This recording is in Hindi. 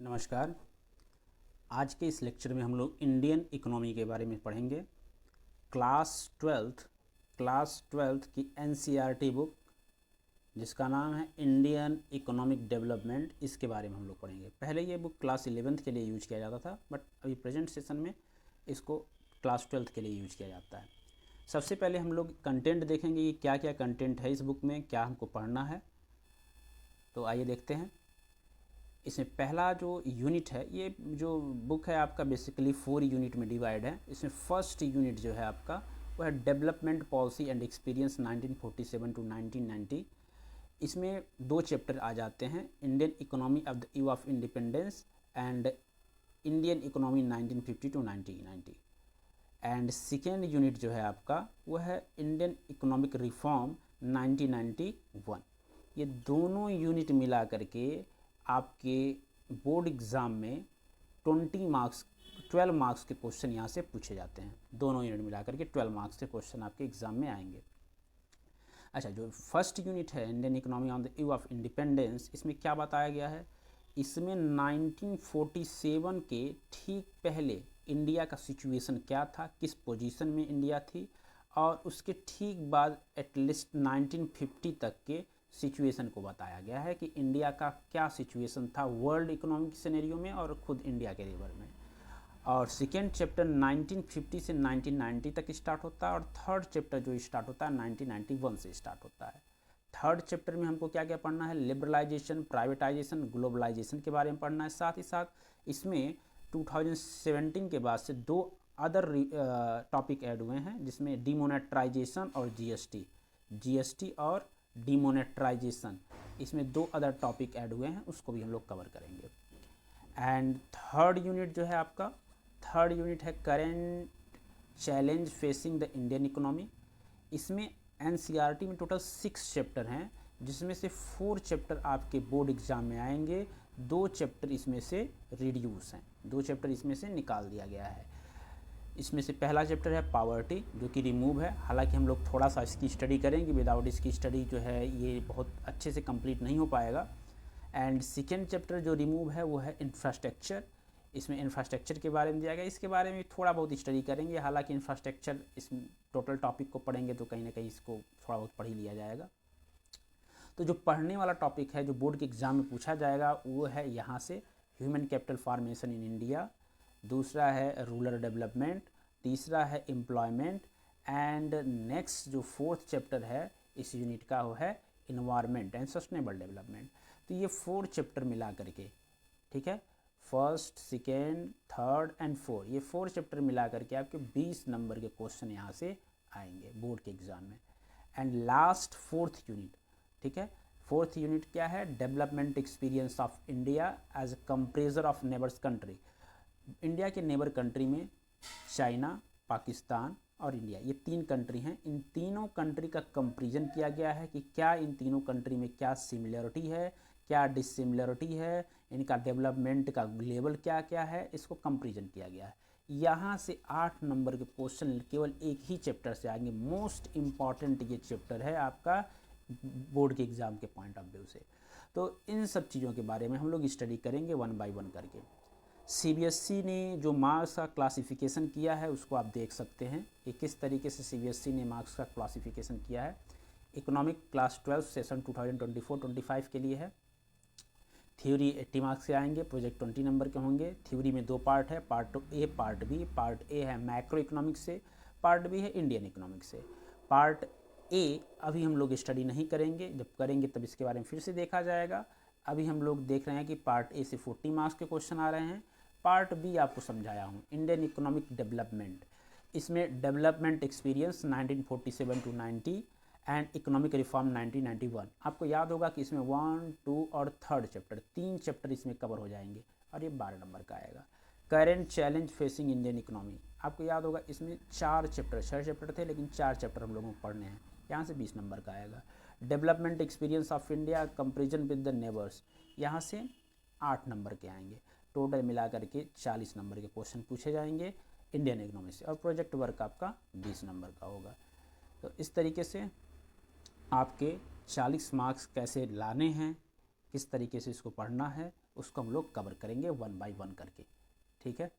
नमस्कार। आज के इस लेक्चर में हम लोग इंडियन इकोनॉमी के बारे में पढ़ेंगे। क्लास ट्वेल्थ की एनसीईआरटी बुक जिसका नाम है इंडियन इकोनॉमिक डेवलपमेंट, इसके बारे में हम लोग पढ़ेंगे। पहले ये बुक क्लास 11th के लिए यूज किया जाता था, बट अभी प्रेजेंट सेशन में इसको क्लास 12th के लिए यूज किया जाता है। सबसे पहले हम लोग कंटेंट देखेंगे कि क्या क्या कंटेंट है इस बुक में, क्या हमको पढ़ना है। तो आइए देखते हैं। इसमें पहला जो यूनिट है, ये जो बुक है आपका बेसिकली 4 यूनिट में डिवाइड है। इसमें फर्स्ट यूनिट जो है आपका वो है development policy and experience 1947 to 1990। इसमें 2 चैप्टर आ जाते हैं, Indian economy of the eve of independence and Indian economy 1950 to 1990। And second unit जो है आपका वो है इंडियन इकोनॉमिक रिफॉर्म 1991। ये दोनों यूनिट मिला करके आपके बोर्ड एग्ज़ाम में 12 मार्क्स के क्वेश्चन यहाँ से पूछे जाते हैं। दोनों यूनिट मिला करके 12 मार्क्स के क्वेश्चन आपके एग्ज़ाम में आएंगे। अच्छा, जो फर्स्ट यूनिट है Indian economy on the eve of independence, इसमें क्या बताया गया है? इसमें 1947 के ठीक पहले इंडिया का सिचुएशन क्या था, किस पोजीशन में इंडिया थी, और उसके ठीक बाद एटलीस्ट 1950 तक के सिचुएशन को बताया गया है कि इंडिया का क्या सिचुएशन था वर्ल्ड इकोनॉमिक सिनेरियो में और खुद इंडिया के लेवल में। और सेकेंड चैप्टर 1950 से 1990 तक स्टार्ट होता है, और थर्ड चैप्टर जो स्टार्ट होता है 1991 से स्टार्ट होता है। थर्ड चैप्टर में हमको क्या क्या पढ़ना है? लिबरलाइजेशन, प्राइवेटाइजेशन, ग्लोबलाइजेशन के बारे में पढ़ना है। साथ ही साथ इसमें 2017 के बाद से 2 अदर टॉपिक ऐड हुए हैं, जिसमें डिमोनेटाइजेशन और जीएसटी और डिमोनेटाइजेशन, इसमें 2 अदर टॉपिक ऐड हुए हैं, उसको भी हम लोग कवर करेंगे। एंड थर्ड यूनिट जो है आपका, थर्ड यूनिट है current challenge facing the Indian economy. इसमें एनसीईआरटी में टोटल 6 चैप्टर हैं, जिसमें से 4 चैप्टर आपके बोर्ड एग्जाम में आएंगे, 2 चैप्टर इसमें से रिड्यूस हैं, 2 चैप्टर इसमें से निकाल दिया गया है। इसमें से पहला चैप्टर है पावर्टी, जो कि रिमूव है। हालांकि हम लोग थोड़ा सा इसकी स्टडी करेंगे, विदाउट इसकी स्टडी जो है ये बहुत अच्छे से कंप्लीट नहीं हो पाएगा। एंड सेकेंड चैप्टर जो रिमूव है वो है इंफ्रास्ट्रक्चर। इसमें इंफ्रास्ट्रक्चर के बारे में दिया गया, इसके बारे में थोड़ा बहुत स्टडी करेंगे। हालांकि इंफ्रास्ट्रक्चर इस टोटल टॉपिक को पढ़ेंगे तो कहीं ना कहीं इसको थोड़ा बहुत पढ़ ही लिया जाएगा। तो जो पढ़ने वाला टॉपिक है जो बोर्ड के एग्ज़ाम में पूछा जाएगा वो है यहाँ से human capital formation in India, दूसरा है रूरल डेवलपमेंट, तीसरा है एम्प्लॉयमेंट, एंड नेक्स्ट जो 4th चैप्टर है इस यूनिट का वो है इन्वायरमेंट एंड सस्टेनेबल डेवलपमेंट। तो ये 4 चैप्टर मिला करके, ठीक है, फर्स्ट, सेकेंड, थर्ड एंड 4, ये 4 चैप्टर मिला करके आपके 20 नंबर के क्वेश्चन यहाँ से आएंगे बोर्ड के एग्ज़ाम में। एंड लास्ट 4th यूनिट, ठीक है, 4th यूनिट क्या है? Development experience of India as a comparison of neighbours country. India के नेबर कंट्री में चाइना, पाकिस्तान और इंडिया, ये 3 कंट्री हैं। इन तीनों कंट्री का कंपैरिजन किया गया है कि क्या इन तीनों कंट्री में क्या सिमिलरिटी है, क्या डिसिमिलरिटी है, इनका डेवलपमेंट का लेवल क्या क्या है, इसको कंपैरिजन किया गया है। यहाँ से 8 नंबर के क्वेश्चन केवल एक ही चैप्टर से आएंगे। मोस्ट इम्पॉर्टेंट ये चैप्टर है आपका बोर्ड के एग्ज़ाम के पॉइंट ऑफ व्यू से। तो इन सब चीज़ों के बारे में हम लोग स्टडी करेंगे 1 बाय 1 करके। सीबीएसई ने जो मार्क्स का क्लासिफिकेशन किया है उसको आप देख सकते हैं कि किस तरीके से सीबीएसई ने मार्क्स का क्लासिफिकेशन किया है। इकोनॉमिक क्लास 12 सेशन 2024-25 के लिए है। थ्योरी 80 मार्क्स से आएंगे, प्रोजेक्ट 20 नंबर के होंगे। थ्योरी में 2 पार्ट है, part A, part B. Part A है मैक्रो इकोनॉमिक्स से, पार्ट बी है इंडियन इकोनॉमिक्स से। पार्ट ए अभी हम लोग स्टडी नहीं करेंगे, जब करेंगे तब इसके बारे में फिर से देखा जाएगा। अभी हम लोग देख रहे हैं कि पार्ट ए से 40 मार्क्स के क्वेश्चन आ रहे हैं। पार्ट बी आपको समझाया हूँ, इंडियन इकोनॉमिक डेवलपमेंट। इसमें development experience 1947 to 90 and economic reform 1991। आपको याद होगा कि इसमें 1, 2 और थर्ड चैप्टर, 3 चैप्टर इसमें कवर हो जाएंगे, और ये 12 नंबर का आएगा। Current challenge facing Indian economy, आपको याद होगा इसमें 4 चैप्टर, 6 चैप्टर थे लेकिन 4 चैप्टर हम लोगों को पढ़ने हैं, यहाँ से 20 नंबर का आएगा। Development experience of India comparison with the neighbours, यहाँ से 8 नंबर के आएंगे। टोटल मिला करके 40 नंबर के क्वेश्चन पूछे जाएंगे इंडियन इकोनॉमी से, और प्रोजेक्ट वर्क आपका 20 नंबर का होगा। तो इस तरीके से आपके 40 मार्क्स कैसे लाने हैं, किस तरीके से इसको पढ़ना है, उसको हम लोग कवर करेंगे 1 बाय 1 करके। ठीक है।